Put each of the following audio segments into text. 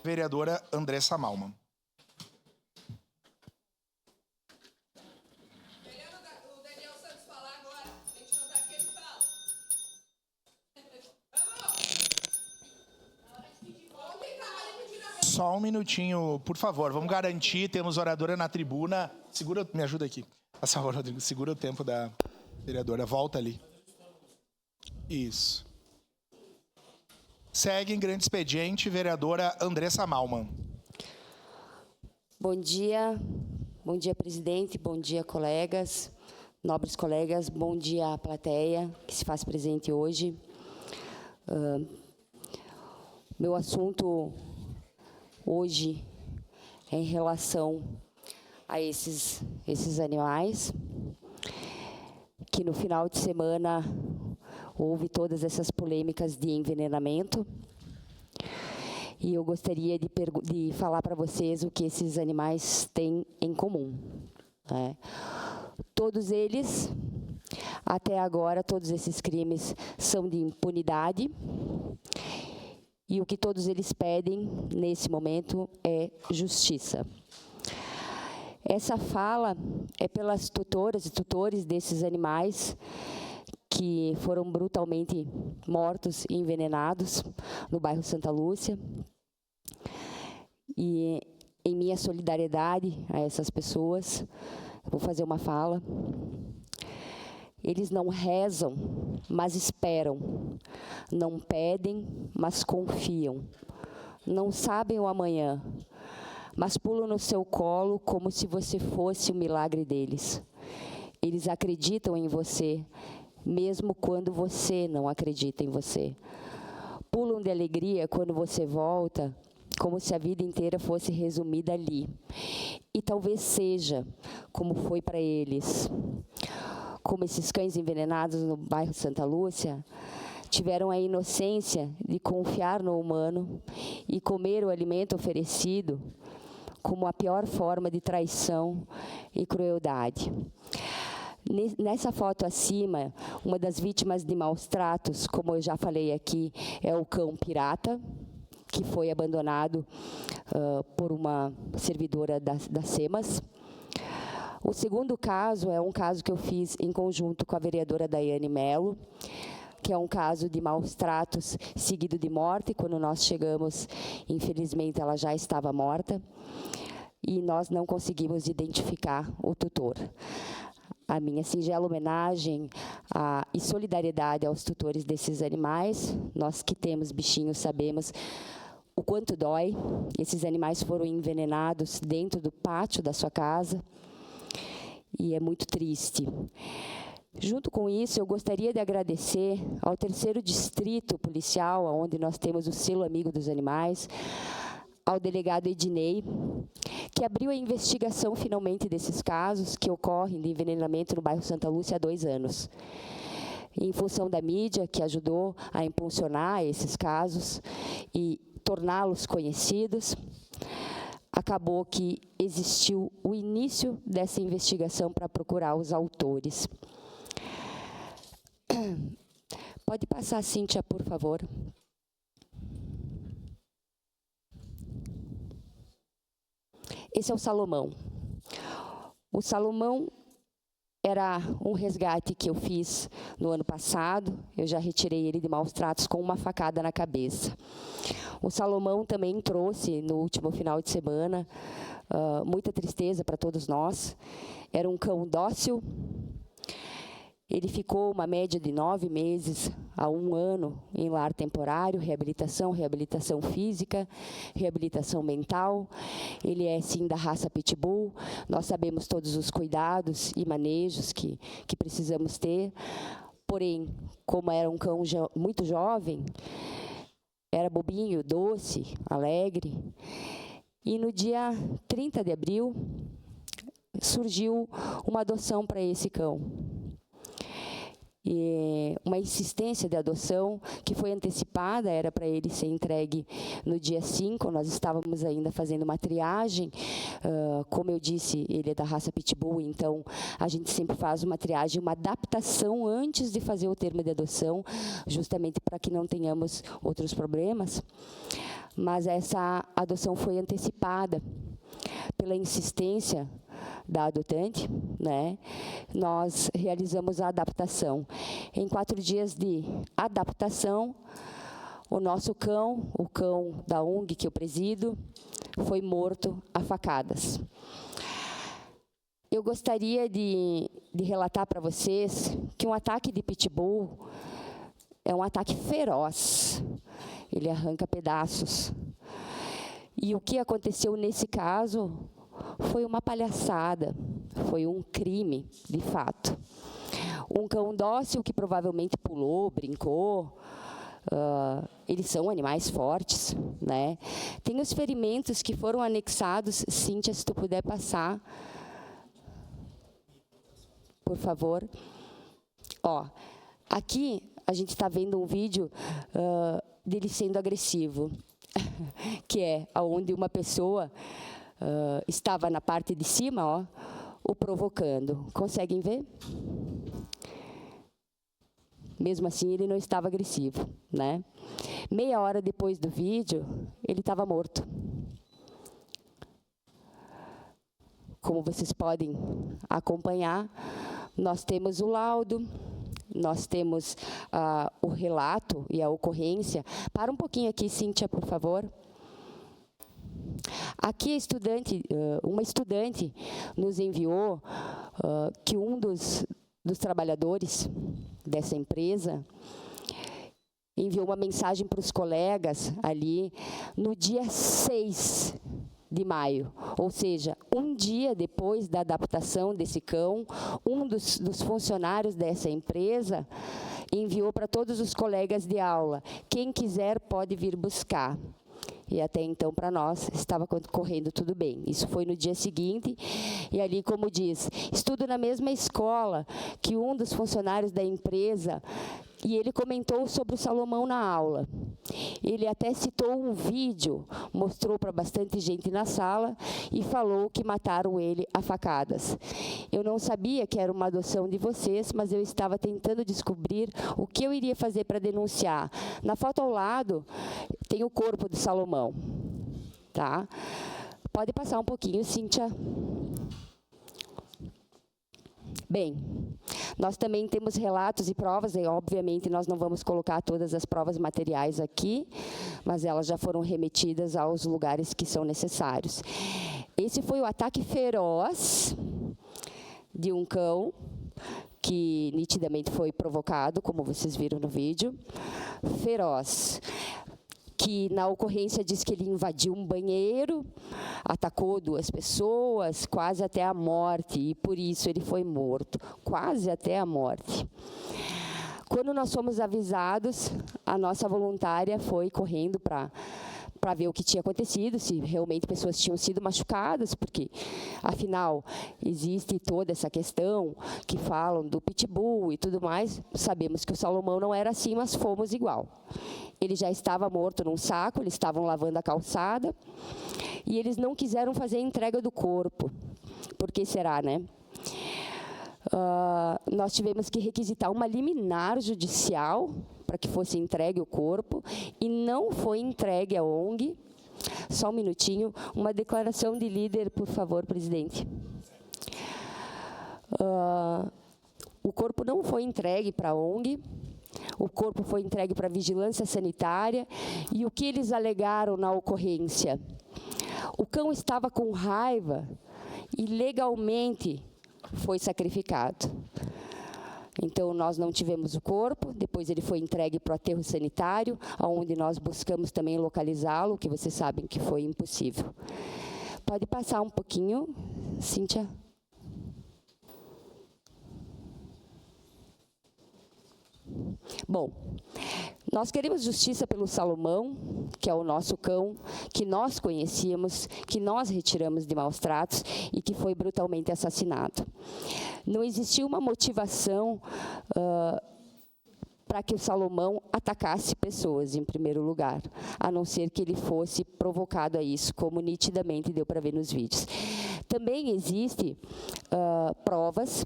Vereadora Andressa Malman. O Daniel Santos falar agora. A gente não tá aqui, ele fala. Vamos! Só um minutinho, por favor. Vamos garantir, temos oradora na tribuna. Segura, me ajuda aqui. Passa, Rodrigo, segura o tempo da vereadora. Volta ali. Isso. Segue em grande expediente, vereadora Andressa Malman. Bom dia, presidente, bom dia, colegas, nobres colegas, bom dia à plateia que se faz presente hoje. Meu assunto hoje é em relação a esses animais, que no final de semana houve todas essas polêmicas de envenenamento. E eu gostaria de falar para vocês o que esses animais têm em comum, né? Todos eles, até agora, todos esses crimes são de impunidade. E o que todos eles pedem, nesse momento, é justiça. Essa fala é pelas tutoras e tutores desses animais que foram brutalmente mortos e envenenados no bairro Santa Lúcia. E em minha solidariedade a essas pessoas, vou fazer uma fala. Eles não rezam, mas esperam. Não pedem, mas confiam. Não sabem o amanhã, mas pulam no seu colo como se você fosse o milagre deles. Eles acreditam em você, mesmo quando você não acredita em você. Pulam de alegria quando você volta, como se a vida inteira fosse resumida ali. E talvez seja como foi para eles. Como esses cães envenenados no bairro Santa Lúcia tiveram a inocência de confiar no humano e comer o alimento oferecido como a pior forma de traição e crueldade. Nessa foto acima, uma das vítimas de maus tratos, como eu já falei aqui, é o cão pirata, que foi abandonado por uma servidora da SEMAS. O segundo caso é um caso que eu fiz em conjunto com a vereadora Daiane Mello, que é um caso de maus tratos seguido de morte. Quando nós chegamos, infelizmente, ela já estava morta e nós não conseguimos identificar o tutor. A minha singela homenagem e solidariedade aos tutores desses animais. Nós que temos bichinhos sabemos o quanto dói. Esses animais foram envenenados dentro do pátio da sua casa e é muito triste. Junto com isso, eu gostaria de agradecer ao 3º Distrito Policial, onde nós temos o selo Amigo dos Animais, ao delegado Ednei, que abriu a investigação finalmente desses casos que ocorrem de envenenamento no bairro Santa Lúcia há 2 anos. Em função da mídia, que ajudou a impulsionar esses casos e torná-los conhecidos, acabou que existiu o início dessa investigação para procurar os autores. Pode passar, Cíntia, por favor. Esse é o Salomão. O Salomão era um resgate que eu fiz no ano passado. Eu já retirei ele de maus tratos com uma facada na cabeça. O Salomão também trouxe, no último final de semana, muita tristeza para todos nós. Era um cão dócil. Ele ficou uma média de 9 meses a 1 ano em lar temporário, reabilitação física, reabilitação mental. Ele é, sim, da raça Pitbull. Nós sabemos todos os cuidados e manejos que precisamos ter. Porém, como era um cão muito jovem, era bobinho, doce, alegre. E no dia 30 de abril, surgiu uma adoção para esse cão. e uma insistência de adoção que foi antecipada, era para ele ser entregue no dia 5, nós estávamos ainda fazendo uma triagem, como eu disse, ele é da raça Pitbull, então a gente sempre faz uma triagem, uma adaptação antes de fazer o termo de adoção, justamente para que não tenhamos outros problemas, mas essa adoção foi antecipada pela insistência da adotante, né? Nós realizamos a adaptação. Em 4 dias de adaptação, o nosso cão, o cão da ONG que eu presido, foi morto a facadas. Eu gostaria de relatar para vocês que um ataque de pitbull é um ataque feroz. Ele arranca pedaços. E o que aconteceu nesse caso foi uma palhaçada, foi um crime, de fato. Um cão dócil que provavelmente pulou, brincou, eles são animais fortes, né? Tem os ferimentos que foram anexados. Cíntia, se tu puder passar, por favor. Ó, aqui a gente está vendo um vídeo dele sendo agressivo, que é onde uma pessoa estava na parte de cima, ó, o provocando. Conseguem ver? Mesmo assim, ele não estava agressivo, né? Meia hora depois do vídeo, ele estava morto. Como vocês podem acompanhar, nós temos o laudo, nós temos o relato e a ocorrência. Para um pouquinho aqui, Cíntia, por favor. Aqui, uma estudante nos enviou que um dos trabalhadores dessa empresa enviou uma mensagem para os colegas ali no dia 6 de maio, ou seja, um dia depois da adaptação desse cão, um dos funcionários dessa empresa enviou para todos os colegas de aula: quem quiser pode vir buscar. E até então, para nós, estava correndo tudo bem. Isso foi no dia seguinte, e ali, como diz, estudo na mesma escola que um dos funcionários da empresa, e ele comentou sobre o Salomão na aula. Ele até citou um vídeo, mostrou para bastante gente na sala e falou que mataram ele a facadas. Eu não sabia que era uma adoção de vocês, mas eu estava tentando descobrir o que eu iria fazer para denunciar. Na foto ao lado tem o corpo do Salomão, tá? Pode passar um pouquinho, Cíntia. Bem, nós também temos relatos e provas, e obviamente nós não vamos colocar todas as provas materiais aqui, mas elas já foram remetidas aos lugares que são necessários. Esse foi o ataque feroz de um cão, que nitidamente foi provocado, como vocês viram no vídeo, feroz, que na ocorrência diz que ele invadiu um banheiro, atacou 2 pessoas, quase até a morte, e por isso ele foi morto, quase até a morte. Quando nós fomos avisados, a nossa voluntária foi correndo para ver o que tinha acontecido, se realmente pessoas tinham sido machucadas, porque, afinal, existe toda essa questão que falam do pitbull e tudo mais. Sabemos que o Salomão não era assim, mas fomos igual. Ele já estava morto num saco, eles estavam lavando a calçada, e eles não quiseram fazer a entrega do corpo. Por que será, né? Nós tivemos que requisitar uma liminar judicial para que fosse entregue o corpo, e não foi entregue à ONG. Só um minutinho, uma declaração de líder, por favor, presidente. O corpo não foi entregue para a ONG, o corpo foi entregue para a vigilância sanitária, e o que eles alegaram na ocorrência? O cão estava com raiva e legalmente foi sacrificado. Então, nós não tivemos o corpo, depois ele foi entregue para o aterro sanitário, onde nós buscamos também localizá-lo, que vocês sabem que foi impossível. Pode passar um pouquinho, Cíntia? Bom, nós queremos justiça pelo Salomão, que é o nosso cão, que nós conhecíamos, que nós retiramos de maus tratos e que foi brutalmente assassinado. Não existiu uma motivação para que o Salomão atacasse pessoas, em primeiro lugar, a não ser que ele fosse provocado a isso, como nitidamente deu para ver nos vídeos. Também existe provas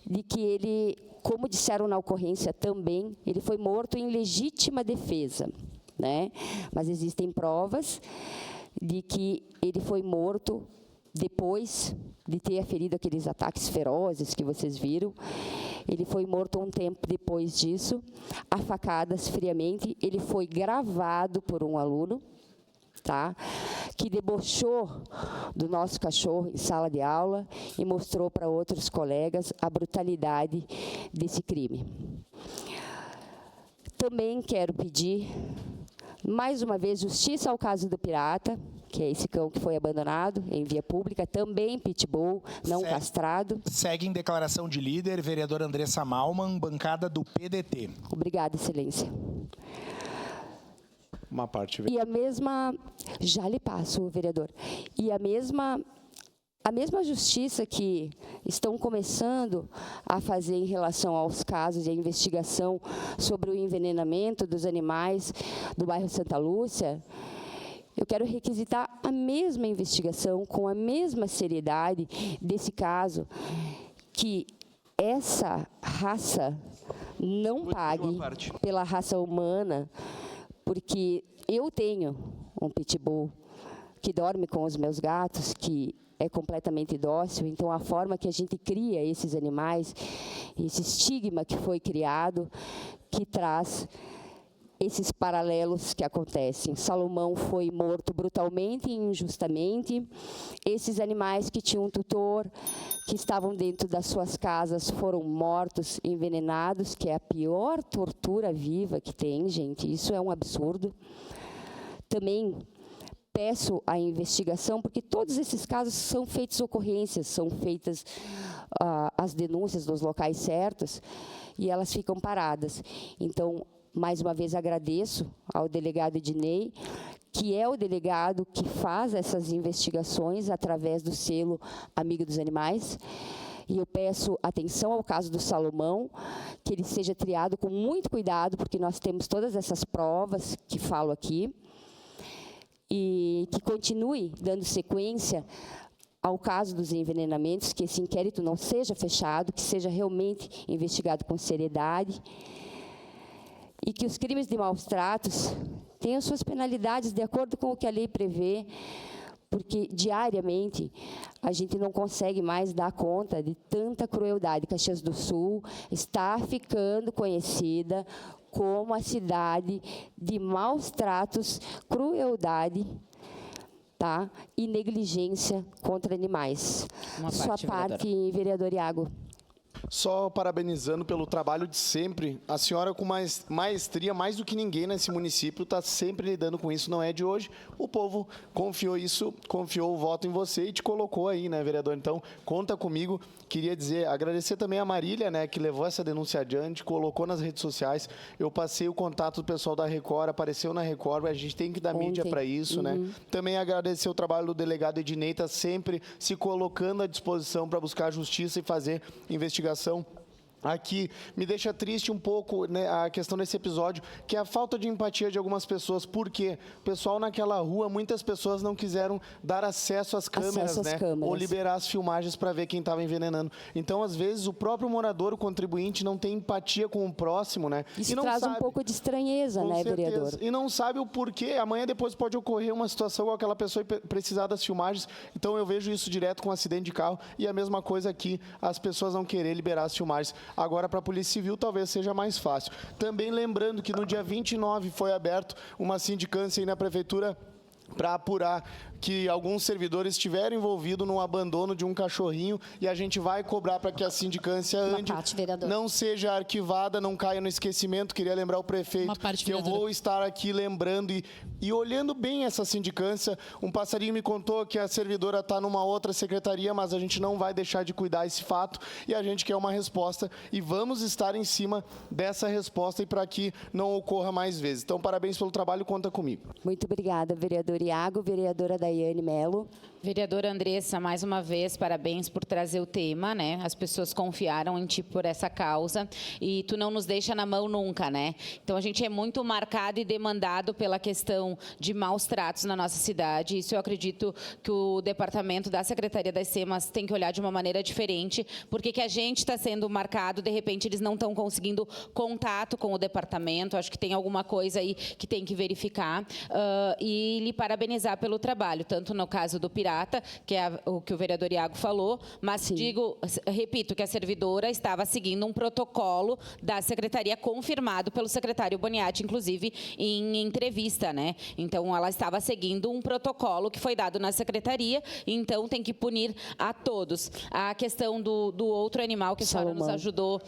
de que ele, como disseram na ocorrência também, ele foi morto em legítima defesa, né? Mas existem provas de que ele foi morto depois de ter aferido aqueles ataques ferozes que vocês viram. Ele foi morto um tempo depois disso, a facadas friamente. Ele foi gravado por um aluno, tá? Que debochou do nosso cachorro em sala de aula e mostrou para outros colegas a brutalidade desse crime. Também quero pedir, mais uma vez, justiça ao caso do Pirata, que é esse cão que foi abandonado em via pública, também pitbull, não castrado. Segue em declaração de líder, vereadora Andressa Malman, bancada do PDT. Obrigada, excelência. Uma parte. E a mesma... Já lhe passo, vereador. E a mesma justiça que estão começando a fazer em relação aos casos de investigação sobre o envenenamento dos animais do bairro Santa Lúcia, eu quero requisitar a mesma investigação, com a mesma seriedade desse caso, que essa raça não pague pela raça humana, porque eu tenho um pitbull que dorme com os meus gatos, que é completamente dócil. Então, a forma que a gente cria esses animais, esse estigma que foi criado, que traz esses paralelos que acontecem. Salomão foi morto brutalmente e injustamente. Esses animais que tinham um tutor, que estavam dentro das suas casas, foram mortos, envenenados, que é a pior tortura viva que tem, gente. Isso é um absurdo. Também peço a investigação, porque todos esses casos são feitas ocorrências, são feitas as denúncias nos locais certos, e elas ficam paradas. Então, mais uma vez, agradeço ao delegado Ednei, que é o delegado que faz essas investigações através do selo Amigo dos Animais. E eu peço atenção ao caso do Salomão, que ele seja triado com muito cuidado, porque nós temos todas essas provas que falo aqui, e que continue dando sequência ao caso dos envenenamentos, que esse inquérito não seja fechado, que seja realmente investigado com seriedade, e que os crimes de maus tratos tenham suas penalidades de acordo com o que a lei prevê, porque diariamente a gente não consegue mais dar conta de tanta crueldade. Caxias do Sul está ficando conhecida como a cidade de maus tratos, crueldade, tá? E negligência contra animais. Sua parte, vereador Iago. Só parabenizando pelo trabalho de sempre. A senhora, com maestria, mais do que ninguém nesse município, está sempre lidando com isso, não é de hoje. O povo confiou o voto em você e te colocou aí, né, vereador? Então, conta comigo. Queria agradecer também a Marília, né, que levou essa denúncia adiante, colocou nas redes sociais. Eu passei o contato do pessoal da Record, apareceu na Record, a gente tem que dar mídia para isso, né? Também agradecer o trabalho do delegado Ednei, tá sempre se colocando à disposição para buscar justiça e fazer investigação. Aqui me deixa triste um pouco, né, a questão desse episódio, que é a falta de empatia de algumas pessoas. Por quê? O pessoal naquela rua, muitas pessoas não quiseram dar acesso às câmeras, ou liberar as filmagens para ver quem estava envenenando. Então, às vezes, o próprio morador, o contribuinte, não tem empatia com o próximo, né? Isso e não traz sabe, um pouco de estranheza, né, vereador? E não sabe o porquê. Amanhã depois pode ocorrer uma situação com aquela pessoa e precisar das filmagens. Então, eu vejo isso direto com um acidente de carro. E a mesma coisa aqui, as pessoas não querer liberar as filmagens. Agora, para a Polícia Civil, talvez seja mais fácil. Também lembrando que no dia 29 foi aberto uma sindicância aí na Prefeitura para apurar que alguns servidores estiveram envolvidos no abandono de um cachorrinho, e a gente vai cobrar para que a sindicância ande, não seja arquivada, não caia no esquecimento. Queria lembrar o prefeito que eu vou estar aqui lembrando e olhando bem essa sindicância. Um passarinho me contou que a servidora está numa outra secretaria, mas a gente não vai deixar de cuidar esse fato, e a gente quer uma resposta, e vamos estar em cima dessa resposta e para que não ocorra mais vezes. Então, parabéns pelo trabalho, conta comigo. Muito obrigada, vereador Iago. Vereadora Daiane. Daiane Mello. Vereadora Andressa, mais uma vez, parabéns por trazer o tema, né? As pessoas confiaram em ti por essa causa e tu não nos deixa na mão nunca, né? Então, a gente é muito marcado e demandado pela questão de maus tratos na nossa cidade. Isso eu acredito que o departamento da Secretaria das SEMAS tem que olhar de uma maneira diferente, porque que a gente está sendo marcado, de repente, eles não estão conseguindo contato com o departamento. Acho que tem alguma coisa aí que tem que verificar. E lhe parabenizar pelo trabalho, tanto no caso do Pirata, que é o que o vereador Iago falou, mas repito, que a servidora estava seguindo um protocolo da secretaria confirmado pelo secretário Boniatti, inclusive em entrevista, né? Então, ela estava seguindo um protocolo que foi dado na secretaria, então tem que punir a todos. A questão do outro animal que a senhora nos ajudou,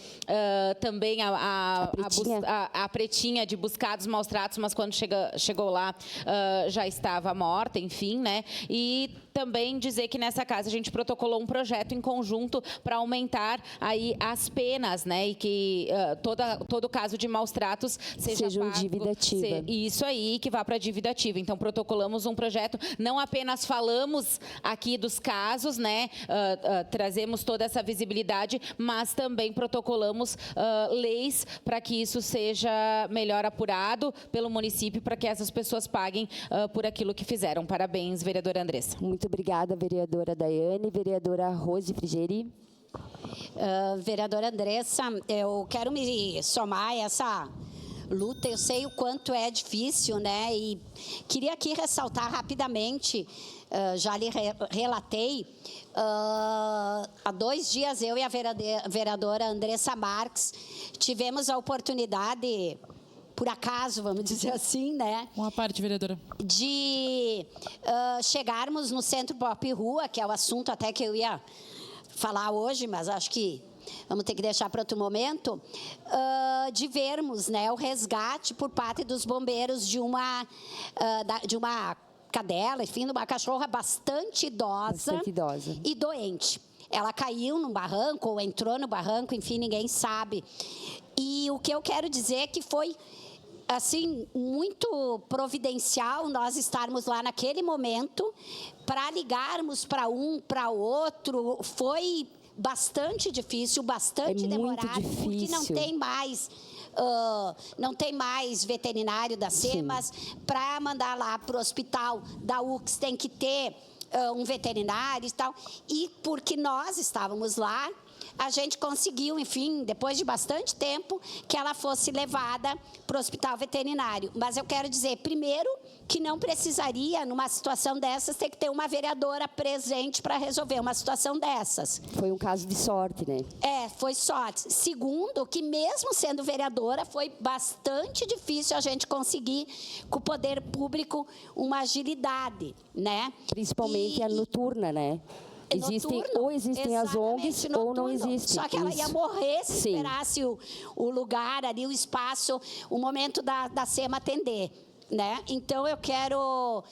também a pretinha de buscar dos maus tratos, mas quando chegou lá já estava morta, enfim, né? E também dizer que nessa casa a gente protocolou um projeto em conjunto para aumentar aí as penas, né? E que todo caso de maus tratos seja pago, dívida ativa. Isso aí, que vá para a dívida ativa. Então, protocolamos um projeto, não apenas falamos aqui dos casos, né? Trazemos toda essa visibilidade, mas também protocolamos leis para que isso seja melhor apurado pelo município, para que essas pessoas paguem por aquilo que fizeram. Parabéns, vereadora Andressa. Muito obrigada, vereadora Daiane. Vereadora Rose Frigeri. Vereadora Andressa, eu quero me somar a essa luta. Eu sei o quanto é difícil, né? E queria aqui ressaltar rapidamente, já lhe relatei, há 2 dias eu e a vereadora Andressa Marques tivemos a oportunidade, por acaso, vamos dizer assim, né? Uma parte, vereadora. De chegarmos no Centro Pop Rua, que é o assunto até que eu ia falar hoje, mas acho que vamos ter que deixar para outro momento, de vermos, né, o resgate por parte dos bombeiros de uma cadela, enfim, de uma cachorra bastante idosa e doente. Ela caiu num barranco ou entrou no barranco, enfim, ninguém sabe. E o que eu quero dizer é que foi, assim, muito providencial nós estarmos lá naquele momento para ligarmos para um, para outro. Foi bastante difícil, bastante demorado, porque não tem mais veterinário da SEMAS para mandar lá para o hospital da UX, tem que ter um veterinário e tal. E porque nós estávamos lá, a gente conseguiu, enfim, depois de bastante tempo, que ela fosse levada para o hospital veterinário. Mas eu quero dizer, primeiro, que não precisaria, numa situação dessas, ter que ter uma vereadora presente para resolver uma situação dessas. Foi um caso de sorte, né? Foi sorte. Segundo, que mesmo sendo vereadora, foi bastante difícil a gente conseguir, com o poder público, uma agilidade, né? Principalmente a noturna, né? Existem as ONGs noturno, ou não existem. Só que ela ia morrer se esperasse o lugar ali, o espaço, o momento da SEMA atender, né? Então, eu quero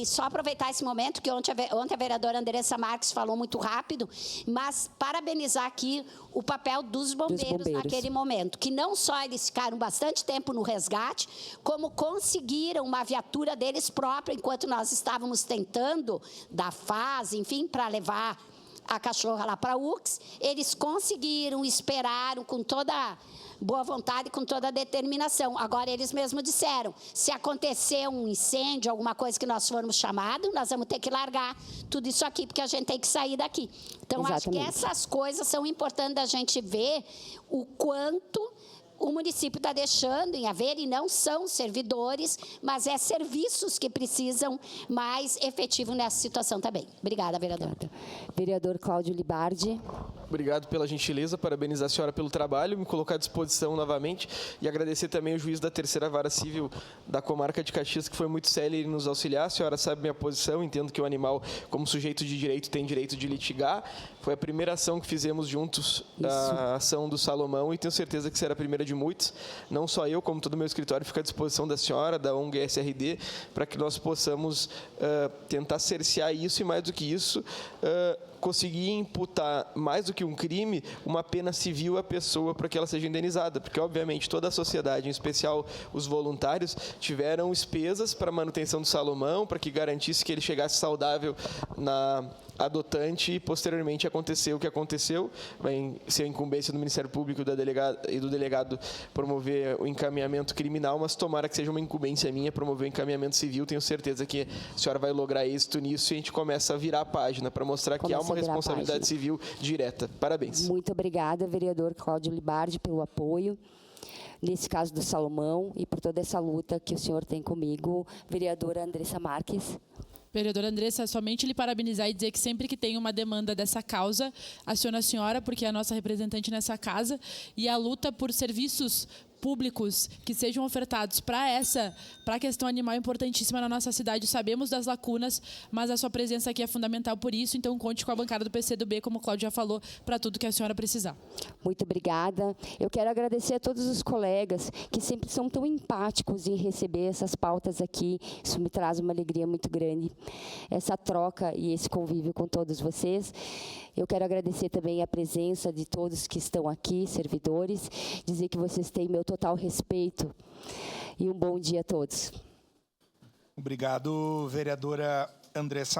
só aproveitar esse momento, que ontem a vereadora Andressa Marques falou muito rápido, mas parabenizar aqui o papel dos bombeiros naquele momento, que não só eles ficaram bastante tempo no resgate, como conseguiram uma viatura deles própria, enquanto nós estávamos tentando dar fase, enfim, para levar a cachorra lá para a UX, eles conseguiram, esperaram com toda boa vontade, com toda a determinação. Agora, eles mesmos disseram, se acontecer um incêndio, alguma coisa que nós formos chamados, nós vamos ter que largar tudo isso aqui, porque a gente tem que sair daqui. Então, acho que essas coisas são importantes da gente ver o quanto o município está deixando em haver, e não são servidores, mas serviços que precisam mais efetivo nessa situação também. Obrigada, vereador. Vereador Cláudio Libardi. Obrigado pela gentileza, parabenizar a senhora pelo trabalho, me colocar à disposição novamente e agradecer também o juiz da 3ª Vara Civil da comarca de Caxias, que foi muito célere em nos auxiliar. A senhora sabe minha posição, entendo que o animal, como sujeito de direito, tem direito de litigar. Foi a primeira ação que fizemos juntos, a ação do Salomão, e tenho certeza que será a primeira de muitas. Não só eu, como todo o meu escritório, fica à disposição da senhora, da ONG SRD, para que nós possamos tentar cercear isso, e mais do que isso, conseguir imputar, mais do que um crime, uma pena civil à pessoa para que ela seja indenizada. Porque, obviamente, toda a sociedade, em especial os voluntários, tiveram despesas para a manutenção do Salomão, para que garantisse que ele chegasse saudável na adotante e, posteriormente, aconteceu o que aconteceu. Vai ser a incumbência do Ministério Público e do delegado promover o encaminhamento criminal, mas tomara que seja uma incumbência minha promover o encaminhamento civil. Tenho certeza que a senhora vai lograr êxito nisso e a gente começa a virar a página para mostrar que há uma responsabilidade civil direta. Parabéns. Muito obrigada, vereador Cláudio Libardi, pelo apoio. Nesse caso do Salomão e por toda essa luta que o senhor tem comigo. Vereadora Andressa Marques. Vereadora Andressa, somente lhe parabenizar e dizer que sempre que tem uma demanda dessa causa, aciona a senhora, porque é a nossa representante nessa casa, e a luta por serviços públicos que sejam ofertados para a questão animal é importantíssima na nossa cidade. Sabemos das lacunas, mas a sua presença aqui é fundamental por isso, então conte com a bancada do PCdoB, como o Cláudio já falou, para tudo que a senhora precisar. Muito obrigada. Eu quero agradecer a todos os colegas que sempre são tão empáticos em receber essas pautas aqui. Isso me traz uma alegria muito grande, essa troca e esse convívio com todos vocês. Eu quero agradecer também a presença de todos que estão aqui, servidores, dizer que vocês têm meu total respeito e um bom dia a todos. Obrigado, vereadora Andressa